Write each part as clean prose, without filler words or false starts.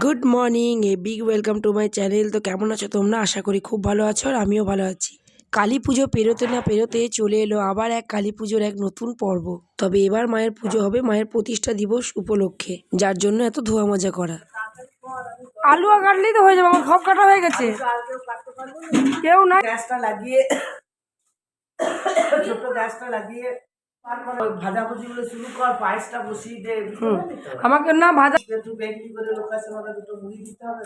Good morning, a big welcome to my channel. তো কেমন আছো তোমরা? আশা করি খুব ভালো আছো, আর আমিও ভালো আছি। কালী পুজো পেরোতে না পেরোতে চলে এলো আবার এক কালী পুজোর এক নতুন পর্ব। তবে এবার মায়ের পুজো হবে মায়ের প্রতিষ্ঠা দিবস উপলক্ষে, যার জন্য এত ধোয়া মজা করা। আলু কাটলেই তো হয়ে যাবে, আমার সব কাটা হয়ে গেছে। কেউ না, গ্যাসটা লাগিয়ে ছোট গ্যাসটা লাগিয়ে ভাজাভুজিগুলো শুরু কর, পায়েসটা বসিয়ে দে। আমাকে না ভাজা একটু বেগনি করে লোকাসে আমাকে দুটো মুড়ি দিতে হবে।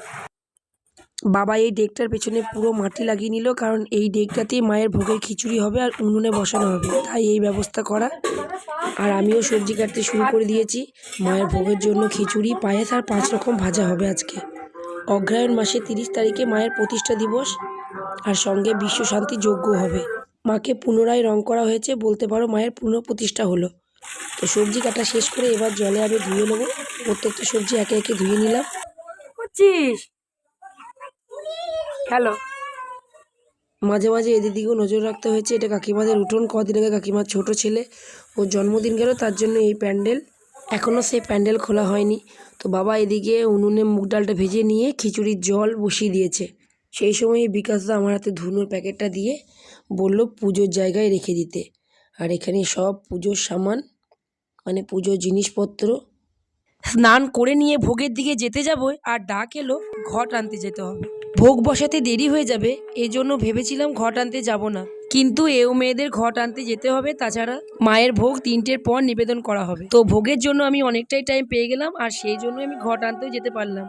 বাবা এই ডেকটার পেছনে পুরো মাটি লাগিয়ে নিল, কারণ এই ডেকটাতেই মায়ের ভোগের খিচুড়ি হবে আর উনুনে বসানো হবে, তাই এই ব্যবস্থা করা। আর আমিও সবজি কাটতে শুরু করে দিয়েছি। মায়ের ভোগের জন্য খিচুড়ি, পায়েস আর 5 রকম ভাজা হবে আজকে। অগ্রহায়ণ মাসে 30 তারিখে মায়ের প্রতিষ্ঠা দিবস, আর সঙ্গে বিশ্ব শান্তি যজ্ঞ হবে। মাকে পুনরায় রং করা হয়েছে, বলতে পারো মায়ের পুনঃপ্রতিষ্ঠা হলো। তো সবজি কাটা শেষ করে এবার জলে আমি ধুয়ে নেবো। প্রত্যেকটা সবজি একে একে ধুয়ে নিলাম। করছিস হ্যালো। মাঝে মাঝে এদের দিকেও নজর রাখতে হয়েছে। এটা কাকিমাদের উঠোন। কদিন আগে কাকিমার ছোট ছেলে ওর জন্মদিন গেল, তার জন্য এই প্যান্ডেল, এখনও সেই প্যান্ডেল খোলা হয়নি। তো বাবা এদিকে উনুনে মুগ ডালটা ভেজে নিয়ে খিচুড়ির জল বসিয়ে দিয়েছে। সেই সময় বিকাশদা আমার হাতে ধুনোর প্যাকেটটা দিয়ে বলল পুজোর জায়গায় রেখে দিতে। আর এখানে সব পুজোর সামান, মানে পুজোর জিনিসপত্র। স্নান করে নিয়ে ভোগের দিকে যেতে যাবো, আর ডাক এলো ঘট আনতে যেতে হবে। ভোগ বসাতে দেরি হয়ে যাবে, এজন্য ভেবেছিলাম ঘট আনতে যাব না, কিন্তু এও মেয়েদের ঘট আনতে যেতে হবে। তাছাড়া মায়ের ভোগ 3টের পর নিবেদন করা হবে। তো ভোগের জন্য আমি অনেকটাই টাইম পেয়ে গেলাম, আর সেই জন্য আমি ঘট আনতেও যেতে পারলাম।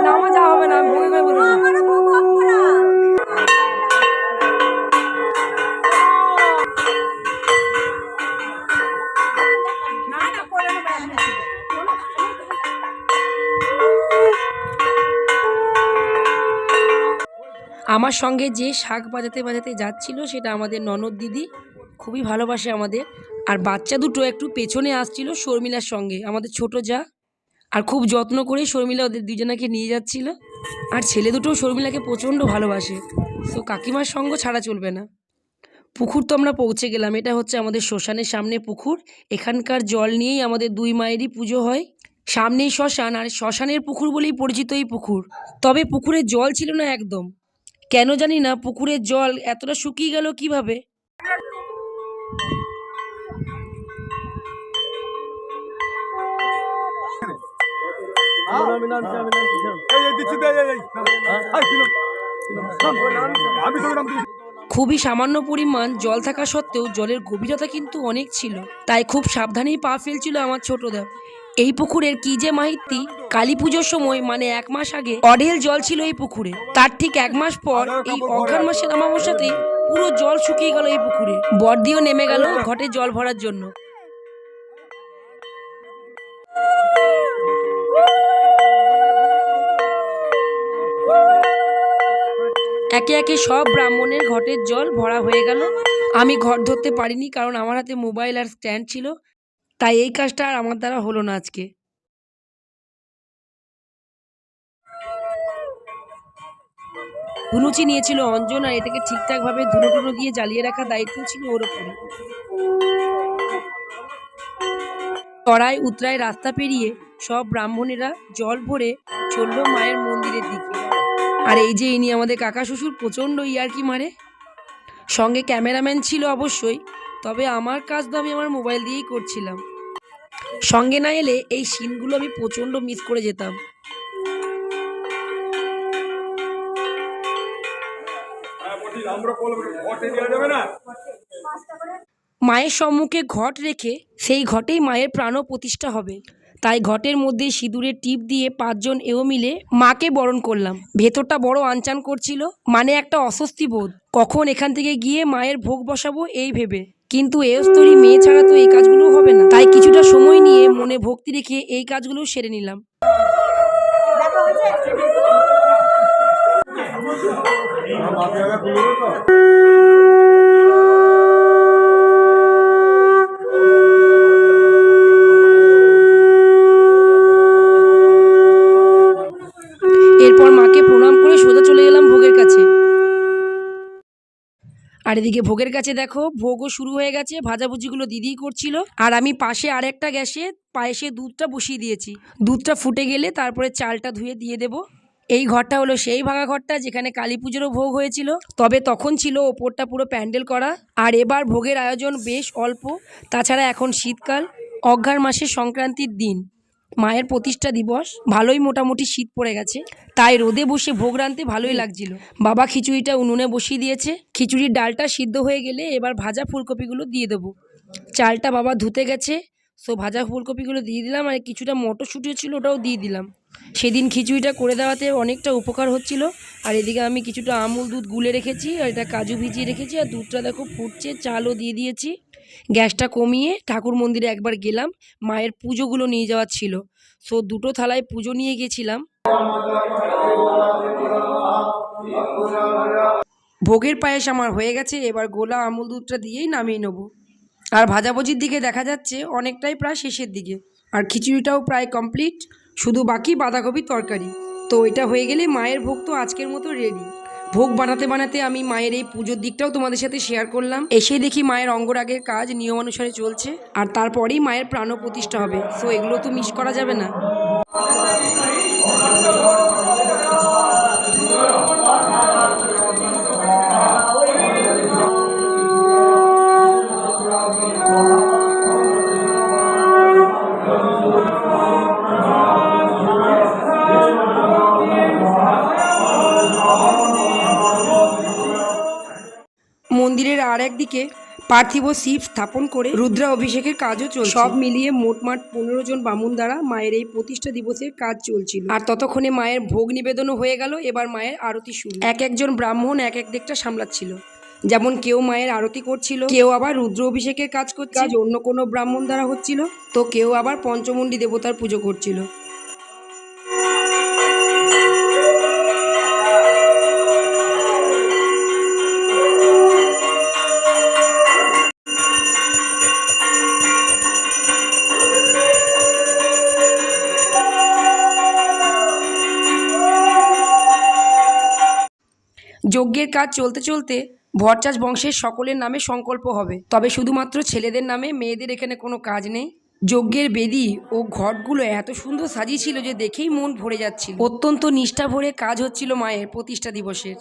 না, আমার যাওয়া হবে না, আমি ভোগে করে বলেছি। আমার সঙ্গে যে শাক বাজাতে বাজাতে যাচ্ছিল সেটা আমাদের ননদ দিদি, খুবই ভালোবাসে আমাদের। আর বাচ্চা দুটো একটু পেছনে আসছিল শর্মিলার সঙ্গে, আমাদের ছোট যা, আর খুব যত্ন করে শর্মিলা ওদের দুজনাকে নিয়ে যাচ্ছিল। আর ছেলে দুটো শর্মিলাকে প্রচণ্ড ভালোবাসে, তো কাকিমার সঙ্গ ছাড়া চলবে না। পুকুর তো আমরা পৌঁছে গেলাম। এটা হচ্ছে আমাদের শ্মশানের সামনে পুকুর। এখানকার জল নিয়েই আমাদের দুই মায়েরই পুজো হয়। সামনেই শ্মশান, আর শ্মশানের পুকুর বলেই পরিচিত এই পুকুর। তবে পুকুরে জল ছিল না একদম, কেন জানি না পুকুরের জল এতটা শুকিয়ে গেল কিভাবে। খুবই সামান্য পরিমাণ জল থাকা সত্ত্বেও জলের গভীরতা কিন্তু অনেক ছিল, তাই খুব সাবধানেই পা ফেলছিল আমার ছোটদা। এই পুকুরের কি যে মাহিত্য, কালী পুজোর সময় মানে 1 মাস আগে অঢেল জল ছিল এই পুকুরে। তার ঠিক 1 মাস পর এই অঘ্রাণ মাসের অমাবস্যাতে পুরো জল শুকিয়ে গেল এই পুকুরে। বর্দিও নেমে গেল ঘটে জল ভরার জন্য। একে একে সব ব্রাহ্মণের ঘটের জল ভরা হয়ে গেল। আমি ঘট ধরতে পারিনি, কারণ আমার হাতে মোবাইল আর স্ট্যান্ড ছিল, তাই এই কাজটা আর আমার দ্বারা হলো না আজকে। ধুনুচি নিয়েছিল অঞ্জন, আর এটাকে ঠিকঠাকভাবে ধুনো টুনো দিয়ে জ্বালিয়ে রাখার দায়িত্ব ছিল ওর ওপরে। তরাই উতরায় রাস্তা পেরিয়ে সব ব্রাহ্মণেরা জল ভরে চলল মায়ের মন্দিরের দিকে। আর এই যে ইনি আমাদের কাকা শ্বশুর, প্রচণ্ড ইয়ার্কি মারে। সঙ্গে ক্যামেরাম্যান ছিল অবশ্যই, তবে আমার কাজ তো আমি আমার মোবাইল দিয়েই করছিলাম। সঙ্গে না এলে এই সিনগুলো আমি প্রচণ্ড মিস করে যেতাম। মায়ের সম্মুখে ঘট রেখে সেই ঘটেই মায়ের প্রাণ প্রতিষ্ঠা হবে, তাই ঘটের মধ্যে সিঁদুরের টিপ দিয়ে 5 জন এও মিলে মাকে বরণ করলাম। ভেতরটা বড় আনচান করছিল, মানে একটা অস্বস্তি বোধ, কখন এখান থেকে গিয়ে মায়ের ভোগ বসাবো এই ভেবে। কিন্তু এ স্তরী মেয়ে ছাড়া তো এই কাজগুলো হবে না, তাই কিছুটা সময় নিয়ে মনে ভক্তি রেখে এই কাজগুলো সেরে নিলাম। এরপর মাকে প্রণাম করে সোজা চলে গেলাম ভোগের কাছে। আর এদিকে ভোগের কাছে দেখো ভোগও শুরু হয়ে গেছে, ভাজাভুজিগুলো দিদিই করছিল। আর আমি পাশে আরেকটা গ্যাসে পায়েসে দুধটা বসিয়ে দিয়েছি। দুধটা ফুটে গেলে তারপরে চালটা ধুয়ে দিয়ে দেব। এই ঘরটা হলো সেই ভাঙা ঘরটা যেখানে কালী পুজোরও ভোগ হয়েছিল, তবে তখন ছিল ওপরটা পুরো প্যান্ডেল করা। আর এবার ভোগের আয়োজন বেশ অল্প। তাছাড়া এখন শীতকাল, অঘ্রাণ মাসের সংক্রান্তির দিন, মায়ের প্রতিষ্ঠা দিবস, ভালোই মোটামুটি শীত পড়ে গেছে, তাই রোদে বসে ভোগ রাঁধতে ভালোই লাগছিল। বাবা খিচুড়িটা উনুনে বসিয়ে দিয়েছে। খিচুড়ির ডালটা সিদ্ধ হয়ে গেলে এবার ভাজা ফুলকপিগুলো দিয়ে দেবো। চালটা বাবা ধুতে গেছে, সো ভাজা ফুলকপিগুলো দিয়ে দিলাম। আর কিছুটা মটরশুঁটিও ছিল, ওটাও দিয়ে দিলাম। সেদিন খিচুড়িটা করে দেওয়াতে অনেকটা উপকার হচ্ছিল। আর এদিকে আমি কিছুটা আমুল দুধ গুলে রেখেছি, আর এটা কাজু ভিজিয়ে রেখেছি। আর দুধটা দেখো ফুটছে, চালও দিয়ে দিয়েছি। গ্যাসটা কমিয়ে ঠাকুর মন্দিরে একবার গেলাম, মায়ের পুজোগুলো নিয়ে যাওয়ার ছিল, সো দুটো থালায় পুজো নিয়ে গেছিলাম। ভোগের পায়েস আমার হয়ে গেছে, এবার গোলা আমুল দুধটা দিয়েই নামিয়ে নেবো। আর ভাজাভুজির দিকে দেখা যাচ্ছে অনেকটাই প্রায় শেষের দিকে। আর খিচুড়িটাও প্রায় কমপ্লিট, শুধু বাকি বাঁধাকপির তরকারি। তো এটা হয়ে গেলে মায়ের ভোগ তো আজকের মতো রেডি। ভোগ বানাতে বানাতে আমি মায়ের এই পুজোর দিকটাও তোমাদের সাথে শেয়ার করলাম। এসে দেখি মায়ের অঙ্গরাগের কাজ নিয়মানুসারে চলছে, আর তারপরেই মায়ের প্রাণ প্রতিষ্ঠা হবে। সো এগুলো তো মিস করা যাবে না। মন্দিরের আর একদিকে পার্থিব শিব স্থাপন করে রুদ্রা অভিষেকের কাজও চলছে। সব মিলিয়ে মোটমাট 15 জন বামুন দ্বারা মায়ের এই প্রতিষ্ঠা দিবসের কাজ চলছিল। আর ততক্ষণে মায়ের ভোগ নিবেদনও হয়ে গেল। এবার মায়ের আরতি শুরু। এক একজন ব্রাহ্মণ এক এক দিকটা সামলাচ্ছিল। যেমন কেউ মায়ের আরতি করছিল, কেউ আবার রুদ্র অভিষেকের কাজ করছে, অন্য কোনো ব্রাহ্মণ দ্বারা হচ্ছিল, তো কেউ আবার পঞ্চমুণ্ডী দেবতার পুজো করছিল। যজ্ঞের কাজ চলতে চলতে ভট্টাচ বংশের সকলের নামে সংকল্প হবে, তবে শুধুমাত্র ছেলেদের নামে, মেয়েদের এখানে কোনো কাজ নেই। যজ্ঞের বেদি ও ঘটগুলো এত সুন্দর সাজিয়েছিল যে দেখেই মন ভরে যাচ্ছিল। অত্যন্ত নিষ্ঠা ভরে কাজ হচ্ছিল মায়ের প্রতিষ্ঠা দিবসের।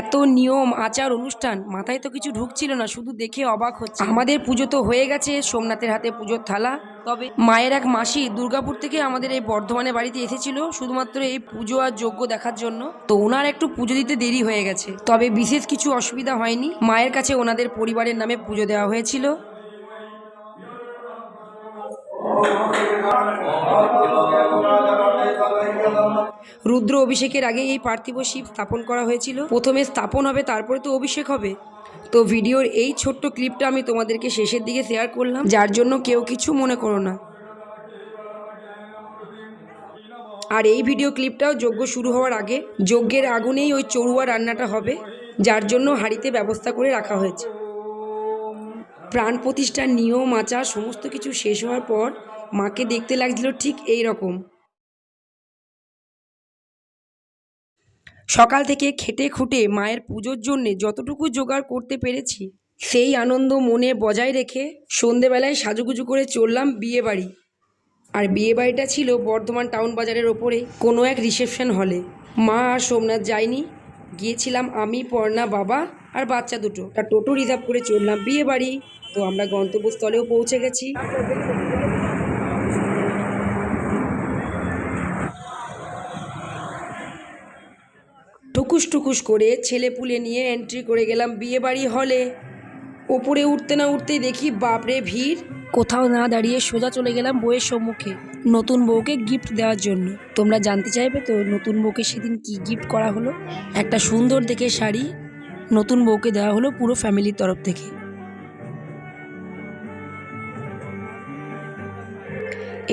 এত নিয়ম আচার অনুষ্ঠান, মাথায় তো কিছু ঢুকছিল না, শুধু দেখে অবাক হচ্ছে। আমাদের পুজো তো হয়ে গেছে, সোমনাথের হাতে পুজোর থালা। তবে মায়ের এক মাসি দুর্গাপুর থেকে আমাদের এই বর্ধমানে বাড়িতে এসেছিল শুধুমাত্র এই পুজো আর যজ্ঞ দেখার জন্য। তো ওনার একটু পুজো দিতে দেরি হয়ে গেছে, তবে বিশেষ কিছু অসুবিধা হয়নি। মায়ের কাছে ওনাদের পরিবারের নামে পুজো দেওয়া হয়েছিল। রুদ্র অভিষেকের আগে এই পার্থিব শিব স্থাপন করা হয়েছিল। প্রথমে স্থাপন হবে, তারপরে তো অভিষেক হবে। তো ভিডিওর এই ছোট্ট ক্লিপটা আমি তোমাদেরকে শেষের দিকে শেয়ার করলাম, যার জন্য কেউ কিছু মনে করো না। আর এই ভিডিও ক্লিপটাও যজ্ঞ শুরু হওয়ার আগে, যজ্ঞের আগুনেই ওই চড়ুয়া রান্নাটা হবে, যার জন্য হাঁড়িতে ব্যবস্থা করে রাখা হয়েছে। প্রাণ প্রতিষ্ঠার নিয়ম আচার সমস্ত কিছু শেষ হওয়ার পর মাকে দেখতে লাগছিল ঠিক এই রকম। সকাল থেকে খেটে খুঁটে মায়ের পুজোর জন্যে যতটুকু জোগাড় করতে পেরেছি, সেই আনন্দ মনে বজায় রেখে সন্ধেবেলায় সাজুগুজু করে চললাম বিয়ে বাড়ি। আর বিয়ে বাড়িটা ছিল বর্ধমান টাউন বাজারের ওপরে কোনো এক রিসেপশন হলে। মা আর সোমনাথ যায়নি, গিয়েছিলাম আমি, পর্ণা, বাবা আর বাচ্চা দুটো। একটা টোটো রিজার্ভ করে চললাম বিয়ে বাড়ি। তো আমরা গন্তব্যস্থলেও পৌঁছে গেছি। টুকুস টুকুস করে ছেলেপুলে নিয়ে এন্ট্রি করে গেলাম বিয়ে বাড়ি হলে। ওপরে উঠতে না উঠতেই দেখি বাপরে ভিড়। কোথাও না দাঁড়িয়ে সোজা চলে গেলাম বউয়ের সম্মুখে, নতুন বউকে গিফট দেওয়ার জন্য। তোমরা জানতে চাইবে তো নতুন বউকে সেদিন কি গিফট করা হলো? একটা সুন্দর দেখে শাড়ি নতুন বউকে দেওয়া হলো পুরো ফ্যামিলির তরফ থেকে।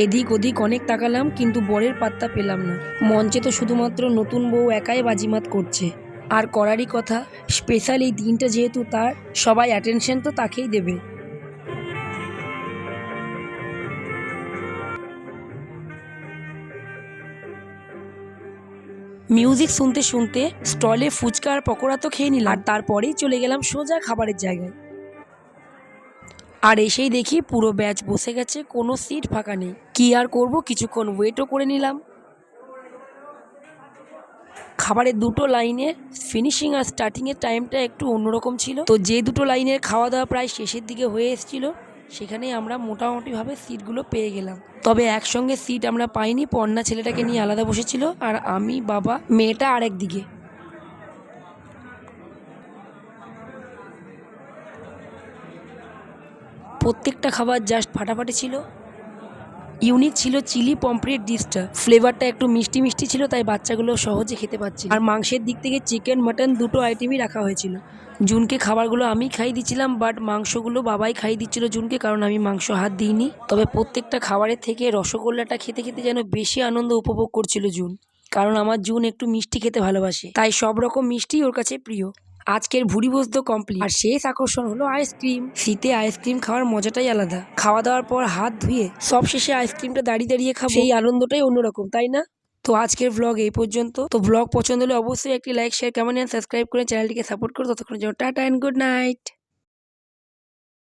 এদিক ওদিক অনেক তাকালাম, কিন্তু বরের পাত্তা পেলাম না। মঞ্চে তো শুধুমাত্র নতুন বউ একাই বাজিমাত করছে, আর করারই কথা, স্পেশাল এই দিনটা যেহেতু তার, সবাই অ্যাটেনশন তো তাকেই দেবে। মিউজিক শুনতে শুনতে স্টলে ফুচকা আর পকোড়া তো খেয়ে নিলাম, আর তারপরেই চলে গেলাম সোজা খাবারের জায়গায়। আর এসেই দেখি পুরো ব্যাচ বসে গেছে, কোনো সিট ফাঁকা নেই। কি আর করব, কিছুক্ষণ ওয়েটও করে নিলাম। খাবারের দুটো লাইনে ফিনিশিং আর স্টার্টিংয়ের টাইমটা একটু অন্যরকম ছিল, তো যে দুটো লাইনের খাওয়া দাওয়া প্রায় শেষের দিকে হয়ে এসেছিল সেখানে আমরা মোটামুটিভাবে সিটগুলো পেয়ে গেলাম। তবে একসঙ্গে সিট আমরা পাইনি, পর্ণা ছেলেটাকে নিয়ে আলাদা বসেছিল আর আমি, বাবা, মেয়েটা আরেক দিকে। প্রত্যেকটা খাবার জাস্ট ফাটাফাটি ছিল। ইউনিক ছিল চিলি পমফ্রেট ডিশটা, ফ্লেভারটা একটু মিষ্টি মিষ্টি ছিল, তাই বাচ্চাগুলো সহজে খেতে পারছে। আর মাংসের দিক থেকে চিকেন মাটন দুটো আইটেমই রাখা হয়েছিল। জুনকে খাবারগুলো আমি খাইয়ে দিচ্ছিলাম, বাট মাংসগুলো বাবাই খাইয়ে দিচ্ছিল জুনকে, কারণ আমি মাংস হাত দিইনি। তবে প্রত্যেকটা খাবারের থেকে রসগোল্লাটা খেতে খেতে যেন বেশি আনন্দ উপভোগ করছিল জুন, কারণ আমার জুন একটু মিষ্টি খেতে ভালোবাসে, তাই সব রকম মিষ্টি ওর কাছে প্রিয়। আজকের ভুড়িভোজ তো কমপ্লিট, আর শেষ আকর্ষণ হলো আইসক্রিম। শীতে আইসক্রিম খাওয়ার মজাটাই আলাদা। খাওয়া দাওয়ার পর হাত ধুয়ে সব শেষে আইসক্রিমটা দাঁড়িয়ে দাঁড়িয়ে খাবো, সেই আনন্দটাই অন্যরকম, তাই না? তো আজকের ভ্লগ এই পর্যন্ত। তো ভ্লগ পছন্দ হলে অবশ্যই একটি like, share, comment and subscribe করে চ্যানেলটিকে সাপোর্ট করো। ততক্ষণের জন্য টাটা এন্ড গুড নাইট।